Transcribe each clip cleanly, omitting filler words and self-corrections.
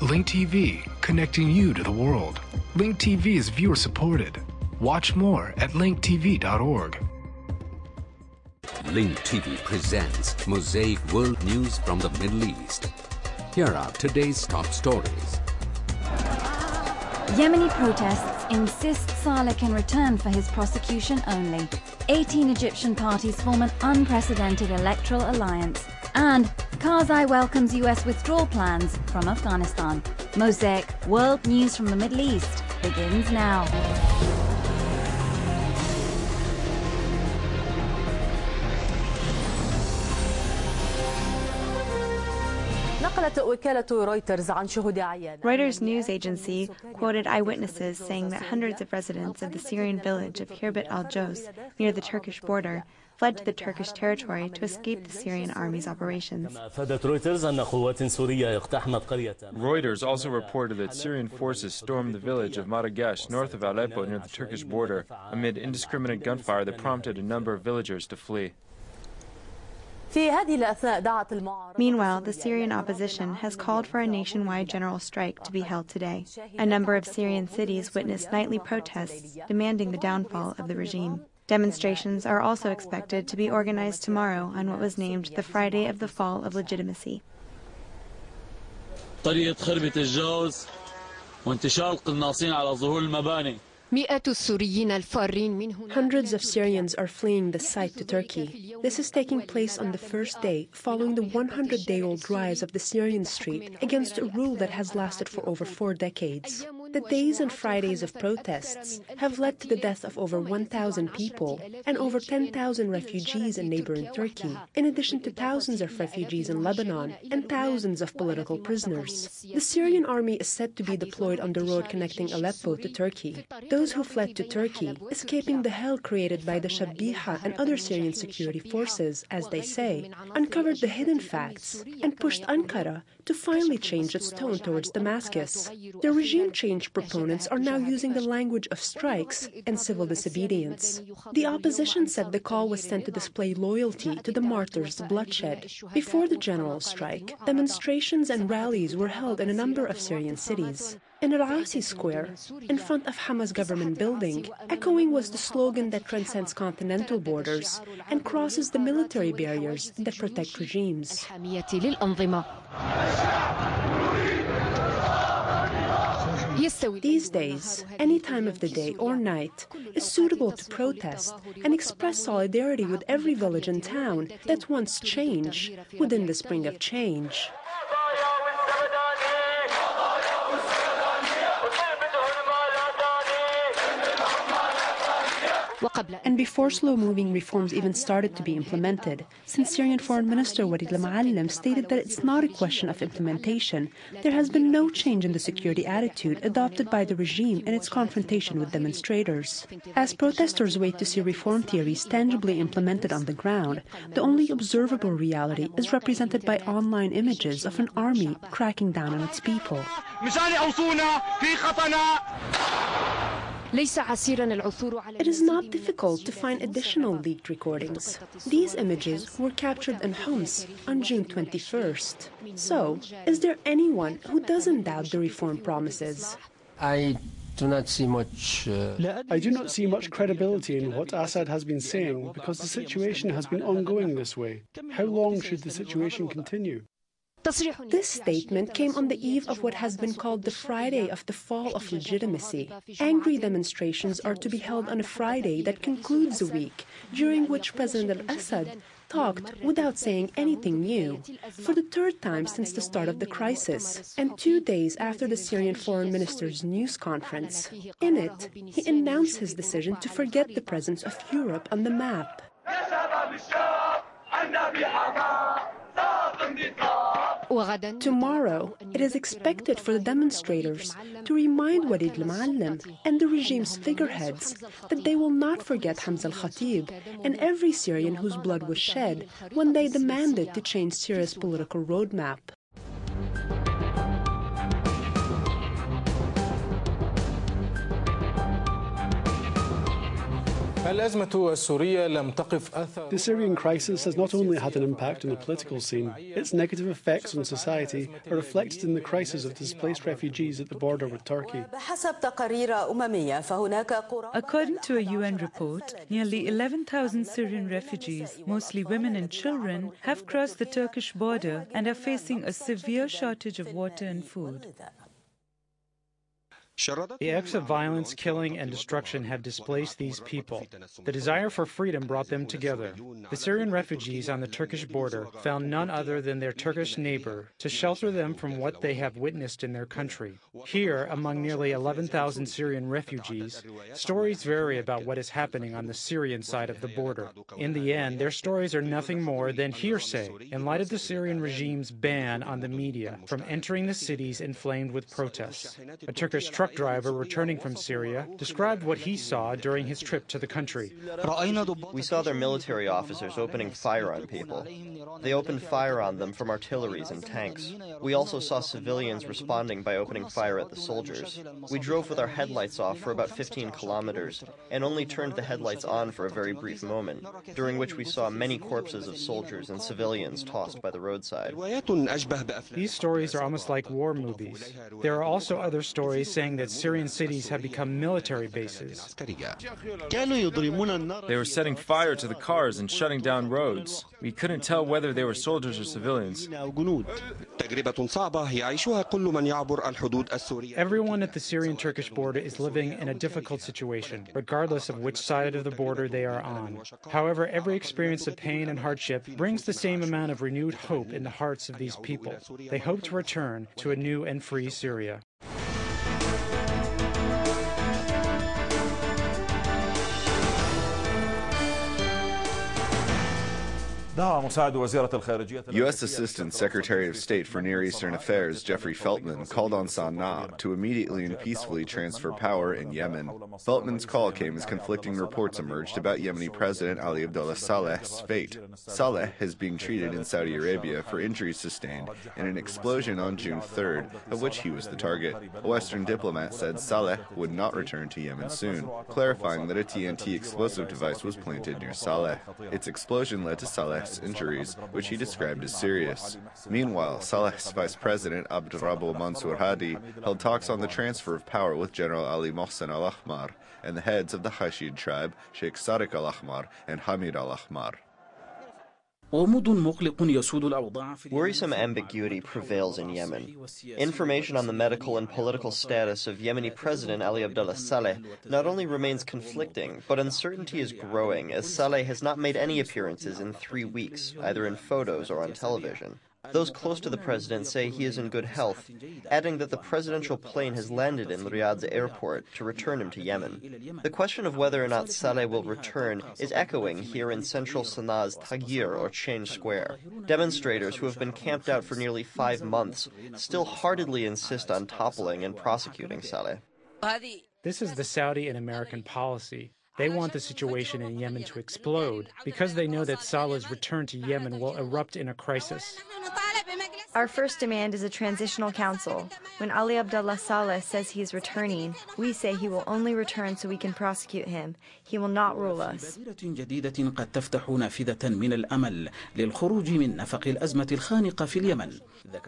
Link TV, connecting you to the world. Link TV is viewer supported. Watch more at linktv.org. Link TV presents Mosaic World News from the Middle East. Here are today's top stories. Yemeni protests insist Saleh can return for his prosecution only. 18 Egyptian parties form an unprecedented electoral alliance. And Karzai welcomes US withdrawal plans from Afghanistan. Mosaic World News from the Middle East begins now. Reuters news agency quoted eyewitnesses saying that hundreds of residents of the Syrian village of Hirbet al-Jos, near the Turkish border, fled to the Turkish territory to escape the Syrian army's operations. Reuters also reported that Syrian forces stormed the village of Maragash, north of Aleppo, near the Turkish border, amid indiscriminate gunfire that prompted a number of villagers to flee. Meanwhile, the Syrian opposition has called for a nationwide general strike to be held today. A number of Syrian cities witnessed nightly protests demanding the downfall of the regime. Demonstrations are also expected to be organized tomorrow on what was named the Friday of the Fall of Legitimacy. Hundreds of Syrians are fleeing the site to Turkey. This is taking place on the first day following the 100-day-old rise of the Syrian street against a rule that has lasted for over 4 decades. The days and Fridays of protests have led to the death of over 1,000 people and over 10,000 refugees in neighboring Turkey, in addition to thousands of refugees in Lebanon and thousands of political prisoners. The Syrian army is said to be deployed on the road connecting Aleppo to Turkey. Those who fled to Turkey, escaping the hell created by the Shabiha and other Syrian security forces, as they say, uncovered the hidden facts and pushed Ankara to finally change its tone towards Damascus. The regime change proponents are now using the language of strikes and civil disobedience. The opposition said the call was sent to display loyalty to the martyrs' bloodshed. Before the general strike, demonstrations and rallies were held in a number of Syrian cities. In Al-Asi Square, in front of Hamas government building, echoing was the slogan that transcends continental borders and crosses the military barriers that protect regimes. These days, any time of the day or night is suitable to protest and express solidarity with every village and town that wants change within the spring of change. And before slow-moving reforms even started to be implemented, since Syrian Foreign Minister Walid al-Muallim stated that it's not a question of implementation, there has been no change in the security attitude adopted by the regime in its confrontation with demonstrators. As protesters wait to see reform theories tangibly implemented on the ground, the only observable reality is represented by online images of an army cracking down on its people. It is not difficult to find additional leaked recordings. These images were captured in Homs on June 21st. So, is there anyone who doesn't doubt the reform promises? I do not see much credibility in what Assad has been saying because the situation has been ongoing this way. How long should the situation continue? This statement came on the eve of what has been called the Friday of the Fall of Legitimacy. Angry demonstrations are to be held on a Friday that concludes a week, during which President al-Assad talked without saying anything new, for the 3rd time since the start of the crisis, and 2 days after the Syrian foreign minister's news conference. In it, he announced his decision to forget the presence of Europe on the map. Tomorrow, it is expected for the demonstrators to remind Walid al-Muallim and the regime's figureheads that they will not forget Hamza al-Khatib and every Syrian whose blood was shed when they demanded to change Syria's political roadmap. The Syrian crisis has not only had an impact on the political scene, its negative effects on society are reflected in the crisis of displaced refugees at the border with Turkey. According to a UN report, nearly 11,000 Syrian refugees, mostly women and children, have crossed the Turkish border and are facing a severe shortage of water and food. The acts of violence, killing, and destruction have displaced these people. The desire for freedom brought them together. The Syrian refugees on the Turkish border found none other than their Turkish neighbor to shelter them from what they have witnessed in their country. Here, among nearly 11,000 Syrian refugees, stories vary about what is happening on the Syrian side of the border. In the end, their stories are nothing more than hearsay in light of the Syrian regime's ban on the media from entering the cities inflamed with protests. A Turkish truck driver returning from Syria described what he saw during his trip to the country. We saw their military officers opening fire on people. They opened fire on them from artilleries and tanks. We also saw civilians responding by opening fire at the soldiers. We drove with our headlights off for about 15 kilometers and only turned the headlights on for a very brief moment, during which we saw many corpses of soldiers and civilians tossed by the roadside. These stories are almost like war movies. There are also other stories saying that Syrian cities have become military bases. They were setting fire to the cars and shutting down roads. We couldn't tell whether they were soldiers or civilians. Everyone at the Syrian-Turkish border is living in a difficult situation, regardless of which side of the border they are on. However, every experience of pain and hardship brings the same amount of renewed hope in the hearts of these people. They hope to return to a new and free Syria. U.S. Assistant Secretary of State for Near Eastern Affairs Jeffrey Feltman called on Sana'a to immediately and peacefully transfer power in Yemen. Feltman's call came as conflicting reports emerged about Yemeni President Ali Abdullah Saleh's fate. Saleh is being treated in Saudi Arabia for injuries sustained in an explosion on June 3rd, of which he was the target. A Western diplomat said Saleh would not return to Yemen soon, clarifying that a TNT explosive device was planted near Saleh. Its explosion led to Saleh's injuries, which he described as serious. Meanwhile, Saleh's Vice President Abdurrabo Mansour Hadi held talks on the transfer of power with General Ali Mohsen al-Ahmar and the heads of the Hashid tribe, Sheikh Sadiq al-Ahmar and Hamid al-Ahmar. Worrisome ambiguity prevails in Yemen. Information on the medical and political status of Yemeni President Ali Abdullah Saleh not only remains conflicting, but uncertainty is growing as Saleh has not made any appearances in 3 weeks, either in photos or on television. Those close to the president say he is in good health, adding that the presidential plane has landed in Riyadh's airport to return him to Yemen. The question of whether or not Saleh will return is echoing here in central Sanaa's Tagir or Change Square. Demonstrators who have been camped out for nearly 5 months still heartedly insist on toppling and prosecuting Saleh. This is the Saudi and American policy. They want the situation in Yemen to explode because they know that Saleh's return to Yemen will erupt in a crisis. Our first demand is a transitional council. When Ali Abdullah Saleh says he is returning, we say he will only return so we can prosecute him. He will not rule us.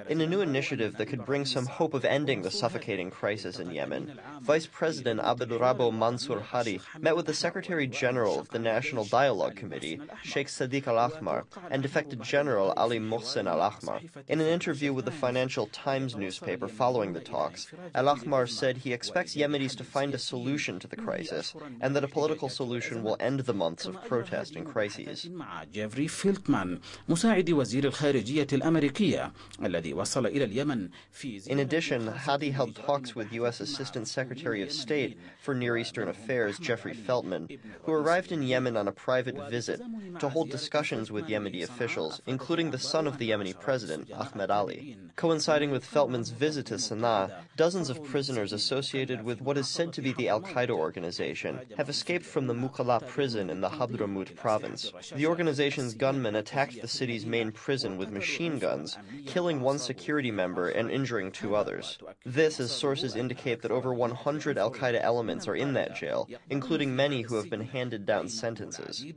In a new initiative that could bring some hope of ending the suffocating crisis in Yemen, Vice President Abdurrabo Mansour Hadi met with the Secretary General of the National Dialogue Committee, Sheikh Sadiq al-Ahmar, and defected General Ali Mohsen al-Ahmar. In an interview with the Financial Times newspaper following the talks, al-Ahmar said he expects Yemenis to find a solution to the crisis and that a political solution will end the months of protest and crises. In addition, Hadi held talks with U.S. Assistant Secretary of State for Near Eastern Affairs Jeffrey Feltman, who arrived in Yemen on a private visit to hold discussions with Yemeni officials, including the son of the Yemeni president, Ahmed Khaled Ali. Coinciding with Feltman's visit to Sana'a, dozens of prisoners associated with what is said to be the Al-Qaeda organization have escaped from the Mukalla prison in the Hadramaut province. The organization's gunmen attacked the city's main prison with machine guns, killing one security member and injuring 2 others. This, as sources indicate, that over 100 Al-Qaeda elements are in that jail, including many who have been handed down sentences. The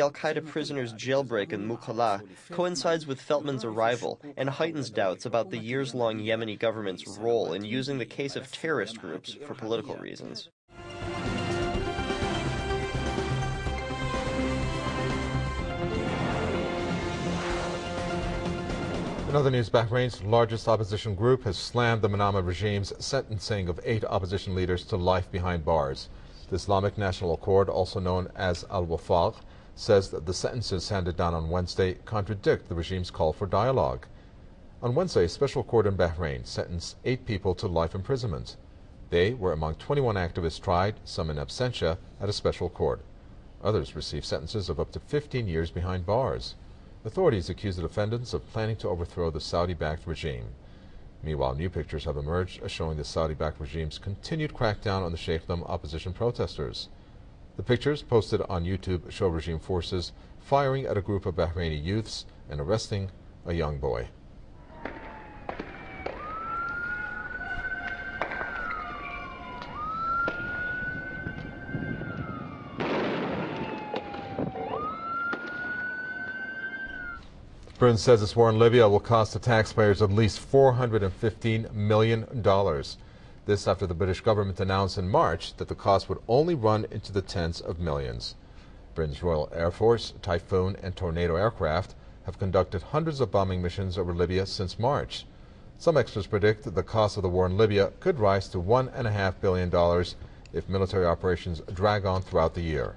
Al-Qaeda prisoners' jailbreak in Mukalla coincides with Feltman's arrival and heightens doubts about the years-long Yemeni government's role in using the case of terrorist groups for political reasons. In other news, Bahrain's largest opposition group has slammed the Manama regime's sentencing of 8 opposition leaders to life behind bars. The Islamic National Accord, also known as Al-Wafaq, says that the sentences handed down on Wednesday contradict the regime's call for dialogue. On Wednesday, a special court in Bahrain sentenced 8 people to life imprisonment. They were among 21 activists tried, some in absentia, at a special court. Others received sentences of up to 15 years behind bars. Authorities accuse the defendants of planning to overthrow the Saudi-backed regime. Meanwhile, new pictures have emerged showing the Saudi-backed regime's continued crackdown on the Sheikhdom opposition protesters. The pictures posted on YouTube show regime forces firing at a group of Bahraini youths and arresting a young boy. Britain says its war in Libya will cost the taxpayers at least $415 million. This after the British government announced in March that the cost would only run into the tens of millions. Britain's Royal Air Force, Typhoon and Tornado aircraft have conducted hundreds of bombing missions over Libya since March. Some experts predict that the cost of the war in Libya could rise to $1.5 billion if military operations drag on throughout the year.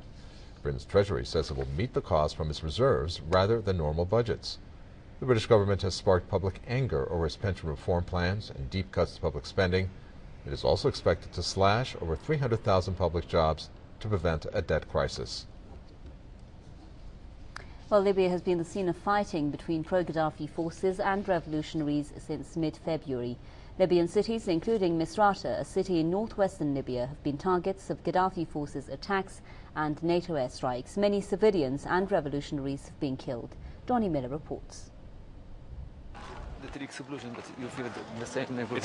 Britain's Treasury says it will meet the cost from its reserves rather than normal budgets. The British government has sparked public anger over its pension reform plans and deep cuts to public spending. It is also expected to slash over 300,000 public jobs to prevent a debt crisis. Well, Libya has been the scene of fighting between pro-Gaddafi forces and revolutionaries since mid-February. Libyan cities, including Misrata, a city in northwestern Libya, have been targets of Gaddafi forces' attacks and NATO airstrikes. Many civilians and revolutionaries have been killed. Donnie Miller reports. It's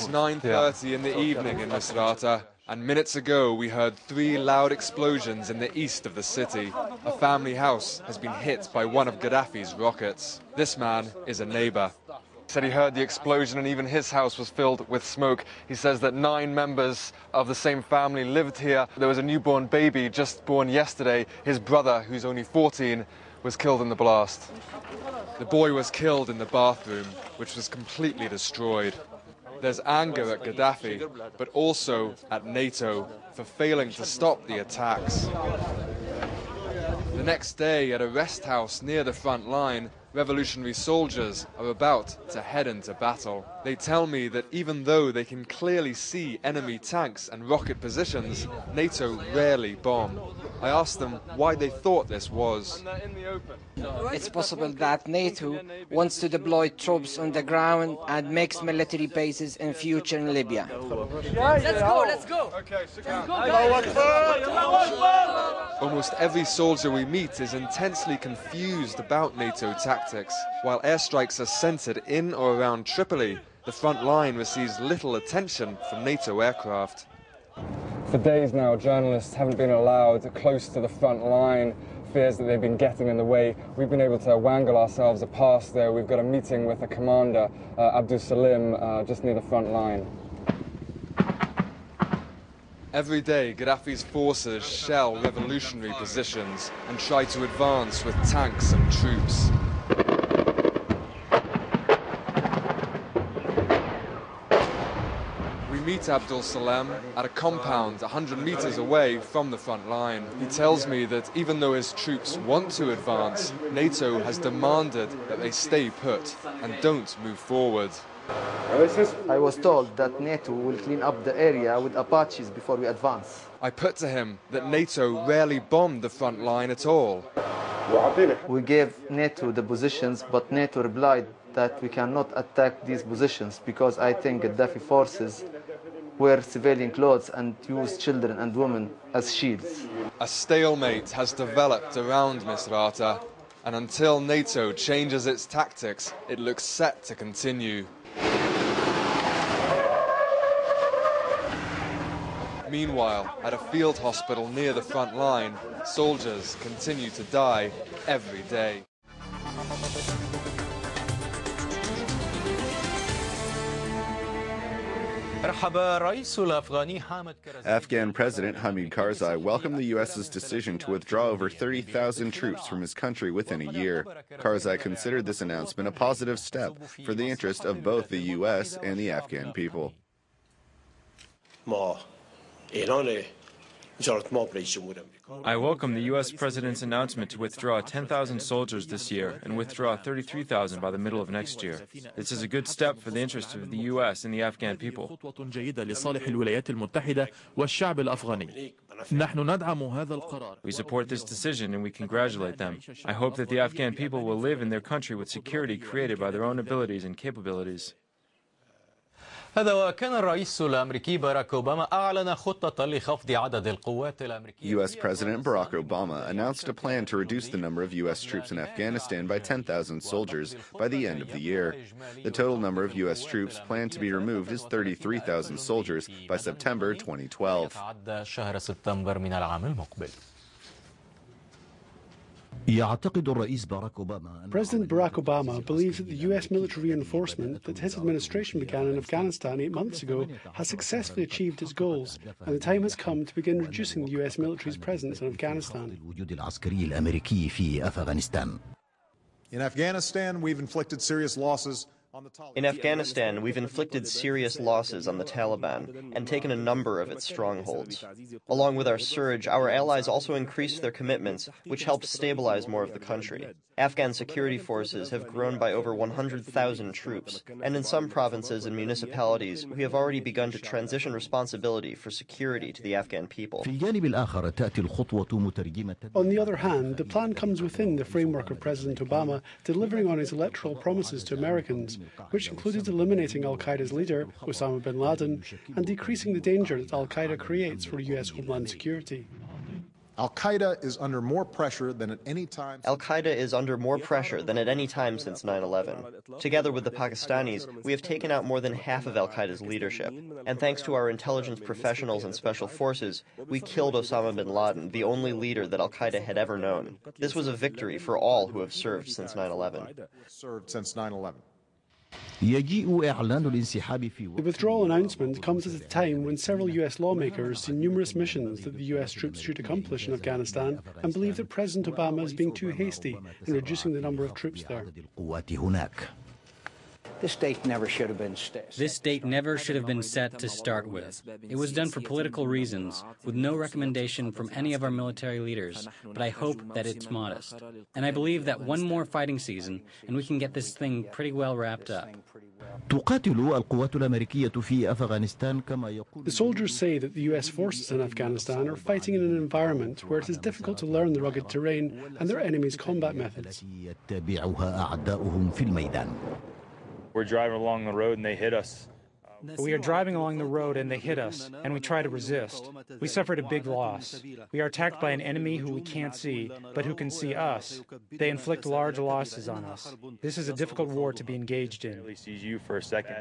9:30 in the evening in Misrata, and minutes ago we heard 3 loud explosions in the east of the city. A family house has been hit by one of Gaddafi's rockets. This man is a neighbor. He said he heard the explosion and even his house was filled with smoke. He says that 9 members of the same family lived here. There was a newborn baby just born yesterday. His brother, who's only 14, was killed in the blast. The boy was killed in the bathroom, which was completely destroyed. There's anger at Gaddafi, but also at NATO for failing to stop the attacks. The next day, at a rest house near the front line, revolutionary soldiers are about to head into battle. They tell me that even though they can clearly see enemy tanks and rocket positions, NATO rarely bomb. I asked them why they thought this was. It's possible that NATO wants to deploy troops on the ground and makes military bases in future in Libya. Let's go! Okay, almost every soldier we meet is intensely confused about NATO tactics. While airstrikes are centered in or around Tripoli, the front line receives little attention from NATO aircraft. For days now, journalists haven't been allowed close to the front line. Fears that they've been getting in the way. We've been able to wangle ourselves a pass there. We've got a meeting with the commander, Abdul Salim, just near the front line. Every day, Gaddafi's forces shell revolutionary positions and try to advance with tanks and troops. We meet Abdul Salam at a compound 100 meters away from the front line. He tells me that even though his troops want to advance, NATO has demanded that they stay put and don't move forward. I was told that NATO will clean up the area with Apaches before we advance. I put to him that NATO rarely bombed the front line at all. We gave NATO the positions, but NATO replied that we cannot attack these positions because I think Gaddafi forces wear civilian clothes and use children and women as shields. A stalemate has developed around Misrata, and until NATO changes its tactics, it looks set to continue. Meanwhile, at a field hospital near the front line, soldiers continue to die every day. Afghan President Hamid Karzai welcomed the U.S.'s decision to withdraw over 30,000 troops from his country within a year. Karzai considered this announcement a positive step for the interest of both the U.S. and the Afghan people. I welcome the U.S. President's announcement to withdraw 10,000 soldiers this year and withdraw 33,000 by the middle of next year. This is a good step for the interest of the U.S. and the Afghan people. We support this decision and we congratulate them. I hope that the Afghan people will live in their country with security created by their own abilities and capabilities. هذا وكان الرئيس الأمريكي باراك أوباما أعلن خطة لخفض عدد القوات الأمريكية. U.S. President Barack Obama announced a plan to reduce the number of U.S. troops in Afghanistan by 10,000 soldiers by the end of the year. The total number of U.S. troops planned to be removed is 33,000 soldiers by September 2012. President Barack Obama believes that the U.S. military reinforcement that his administration began in Afghanistan 8 months ago has successfully achieved its goals, and the time has come to begin reducing the U.S. military's presence in Afghanistan. In Afghanistan, we've inflicted serious losses on the Taliban. In Afghanistan, we've inflicted serious losses on the Taliban and taken a number of its strongholds. Along with our surge, our allies also increased their commitments, which helped stabilize more of the country. Afghan security forces have grown by over 100,000 troops, and in some provinces and municipalities, we have already begun to transition responsibility for security to the Afghan people. On the other hand, the plan comes within the framework of President Obama delivering on his electoral promises to Americans, which included eliminating al-Qaeda's leader, Osama bin Laden, and decreasing the danger that al-Qaeda creates for U.S. homeland security. Al-Qaeda is under more pressure than at any time. Al-Qaeda is under more pressure than at any time since 9/11. Together with the Pakistanis, we have taken out more than half of Al-Qaeda's leadership. And thanks to our intelligence professionals and special forces, we killed Osama bin Laden, the only leader that Al-Qaeda had ever known. This was a victory for all who have served since 9/11. The withdrawal announcement comes at a time when several U.S. lawmakers see numerous missions that the U.S. troops should accomplish in Afghanistan and believe that President Obama is being too hasty in reducing the number of troops there. This date never should have been set to start with. It was done for political reasons, with no recommendation from any of our military leaders, but I hope that it's modest. And I believe that one more fighting season, and we can get this thing pretty well wrapped up. The soldiers say that the U.S. forces in Afghanistan are fighting in an environment where it is difficult to learn the rugged terrain and their enemy's combat methods. We're driving along the road and they hit us. We are driving along the road and they hit us, and we try to resist. We suffered a big loss. We are attacked by an enemy who we can't see, but who can see us. They inflict large losses on us. This is a difficult war to be engaged in. He sees you for a second.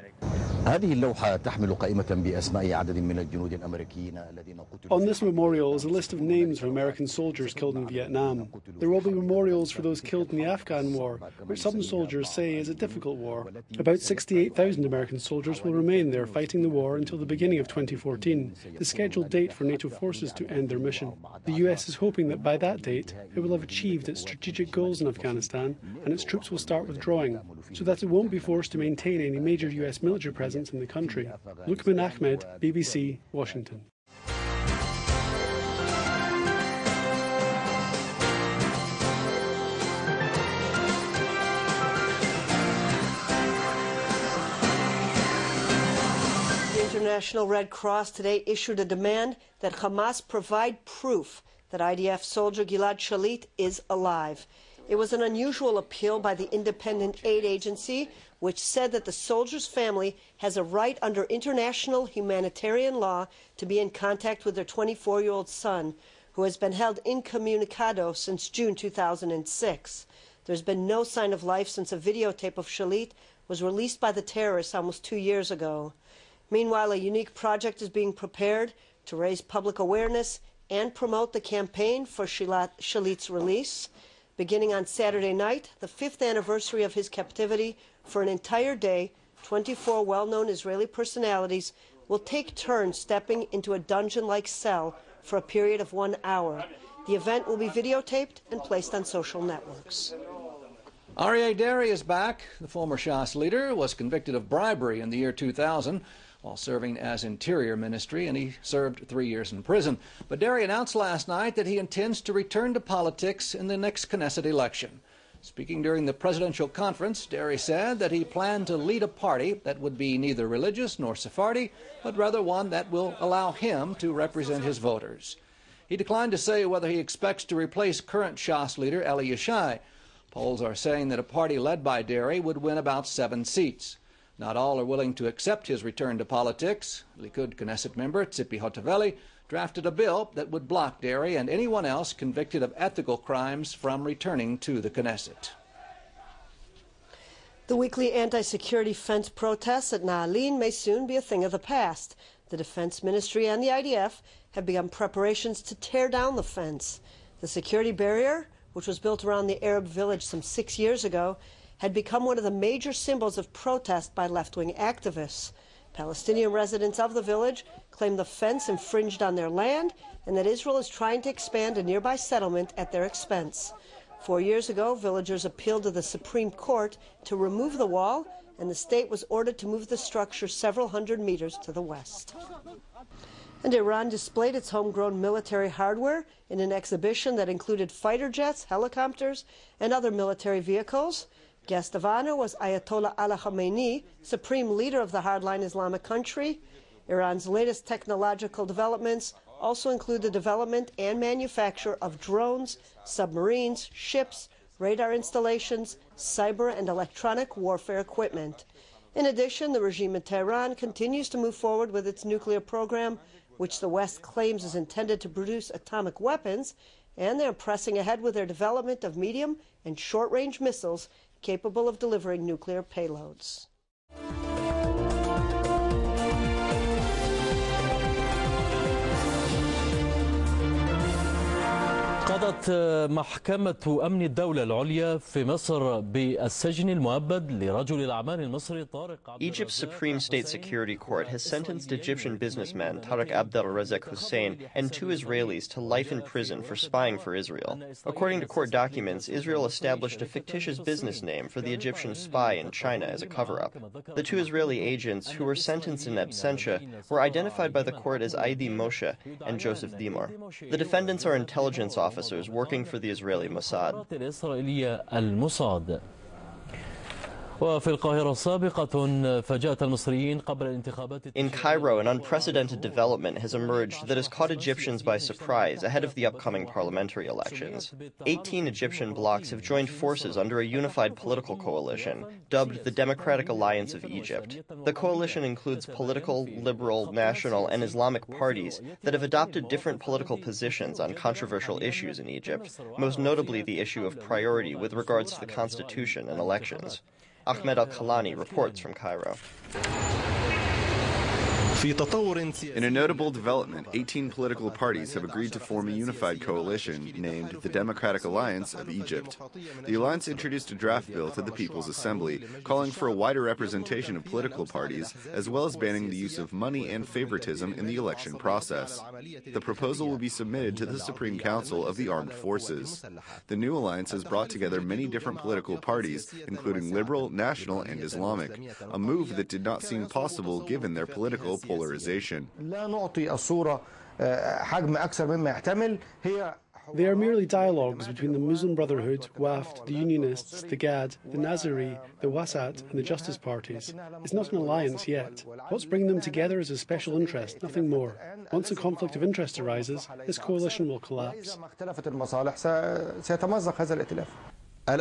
On this memorial is a list of names of American soldiers killed in Vietnam. There will be memorials for those killed in the Afghan War, which some soldiers say is a difficult war. About 68,000 American soldiers will remain there fighting the war until the beginning of 2014, the scheduled date for NATO forces to end their mission. The US is hoping that by that date it will have achieved its strategic goals in Afghanistan and its troops will start withdrawing, so that it won't be forced to maintain any major US military presence in the country. Lukman Ahmed, BBC, Washington. International Red Cross today issued a demand that Hamas provide proof that IDF soldier Gilad Shalit is alive. It was an unusual appeal by the independent aid agency, which said that the soldier's family has a right under international humanitarian law to be in contact with their 24-year-old son, who has been held incommunicado since June 2006. There's been no sign of life since a videotape of Shalit was released by the terrorists almost 2 years ago. Meanwhile, a unique project is being prepared to raise public awareness and promote the campaign for Shalit's release. Beginning on Saturday night, the 5th anniversary of his captivity, for an entire day, 24 well-known Israeli personalities will take turns stepping into a dungeon-like cell for a period of 1 hour. The event will be videotaped and placed on social networks. Aryeh Deri is back. The former Shas leader was convicted of bribery in the year 2000 while serving as Interior Ministry, and he served 3 years in prison. But Deri announced last night that he intends to return to politics in the next Knesset election. Speaking during the presidential conference, Deri said that he planned to lead a party that would be neither religious nor Sephardi, but rather one that will allow him to represent his voters. He declined to say whether he expects to replace current Shas leader Eli Yishai. Polls are saying that a party led by Deri would win about 7 seats. Not all are willing to accept his return to politics. Likud Knesset member Tzipi Hotovely drafted a bill that would block Deri and anyone else convicted of ethical crimes from returning to the Knesset. The weekly anti-security fence protests at Na'alin may soon be a thing of the past. The Defense Ministry and the IDF have begun preparations to tear down the fence. The security barrier, which was built around the Arab village some 6 years ago, had become one of the major symbols of protest by left-wing activists. Palestinian residents of the village claim the fence infringed on their land and that Israel is trying to expand a nearby settlement at their expense. 4 years ago, villagers appealed to the Supreme Court to remove the wall, and the state was ordered to move the structure several hundred meters to the west. And Iran displayed its homegrown military hardware in an exhibition that included fighter jets, helicopters, and other military vehicles. Guest of honor was Ayatollah Ali Khamenei, supreme leader of the hardline Islamic country. Iran's latest technological developments also include the development and manufacture of drones, submarines, ships, radar installations, cyber and electronic warfare equipment. In addition, the regime in Tehran continues to move forward with its nuclear program, which the West claims is intended to produce atomic weapons, and they're pressing ahead with their development of medium and short-range missiles capable of delivering nuclear payloads. قضت محكمة أمن الدولة العليا في مصر بالسجن المؤبد لرجل الأعمال المصري طارق. Egypt's Supreme State Security Court has sentenced Egyptian businessman Tariq Abdel-Razak Hussein and 2 Israelis to life in prison for spying for Israel. According to court documents, Israel established a fictitious business name for the Egyptian spy in China as a cover-up. The 2 Israeli agents, who were sentenced in absentia, were identified by the court as Aidi Moshe and Joseph Dimar. The defendants are intelligence officers working for the Israeli Mossad. In Cairo, an unprecedented development has emerged that has caught Egyptians by surprise ahead of the upcoming parliamentary elections. 18 Egyptian blocs have joined forces under a unified political coalition, dubbed the Democratic Alliance of Egypt. The coalition includes political, liberal, national, and Islamic parties that have adopted different political positions on controversial issues in Egypt, most notably the issue of priority with regards to the constitution and elections. Ahmed Al-Khalani reports from Cairo. In a notable development, 18 political parties have agreed to form a unified coalition named the Democratic Alliance of Egypt. The alliance introduced a draft bill to the People's Assembly calling for a wider representation of political parties, as well as banning the use of money and favoritism in the election process. The proposal will be submitted to the Supreme Council of the Armed Forces. The new alliance has brought together many different political parties, including liberal, national, and Islamic, a move that did not seem possible given their political polarization. They are merely dialogues between the Muslim Brotherhood, WAFD, the Unionists, the GAD, the Naziri, the Wasat and the Justice parties. It's not an alliance yet. What's bringing them together is a special interest, nothing more. Once a conflict of interest arises, this coalition will collapse. During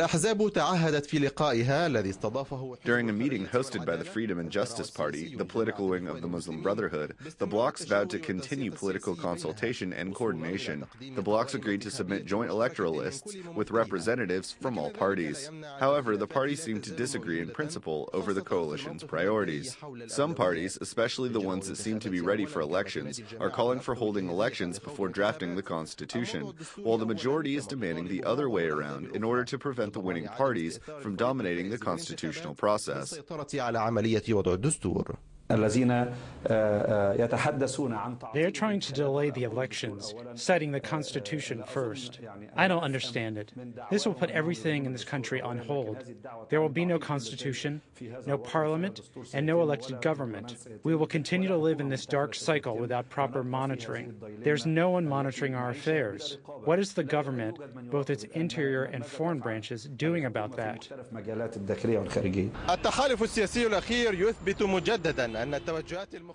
a meeting hosted by the Freedom and Justice Party, the political wing of the Muslim Brotherhood, the blocs vowed to continue political consultation and coordination. The blocs agreed to submit joint electoral lists with representatives from all parties. However, the parties seem to disagree in principle over the coalition's priorities. Some parties, especially the ones that seem to be ready for elections, are calling for holding elections before drafting the constitution, while the majority is demanding the other way around in order to prevent the winning parties from dominating the constitutional process. They are trying to delay the elections, citing the Constitution first. I don't understand it. This will put everything in this country on hold. There will be no Constitution, no parliament, and no elected government. We will continue to live in this dark cycle without proper monitoring. There's no one monitoring our affairs. What is the government, both its interior and foreign branches, doing about that?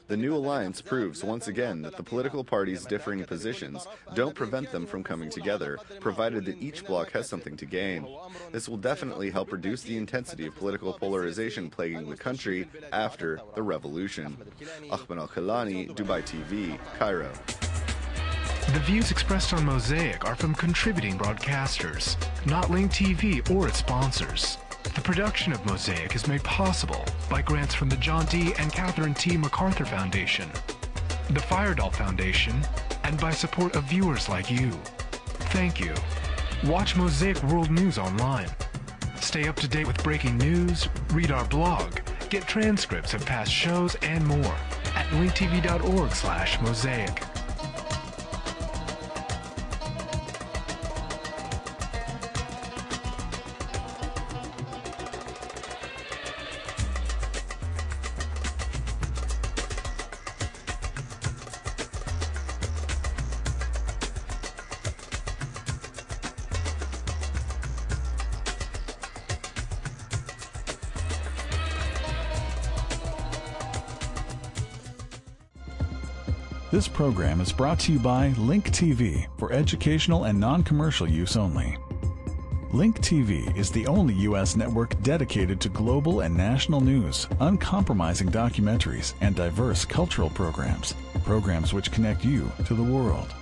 The new alliance proves once again that the political parties' differing positions don't prevent them from coming together, provided that each bloc has something to gain. This will definitely help reduce the intensity of political polarization plaguing the country after the revolution. Ahmed Al-Khalani, Dubai TV, Cairo. The views expressed on Mosaic are from contributing broadcasters, not Link TV or its sponsors. The production of Mosaic is made possible by grants from the John D. and Catherine T. MacArthur Foundation, the Firedoll Foundation, and by support of viewers like you. Thank you. Watch Mosaic World News online. Stay up to date with breaking news, read our blog, get transcripts of past shows, and more at linktv.org/mosaic. This program is brought to you by Link TV for educational and non-commercial use only. Link TV is the only U.S. network dedicated to global and national news, uncompromising documentaries, and diverse cultural programs. Programs which connect you to the world.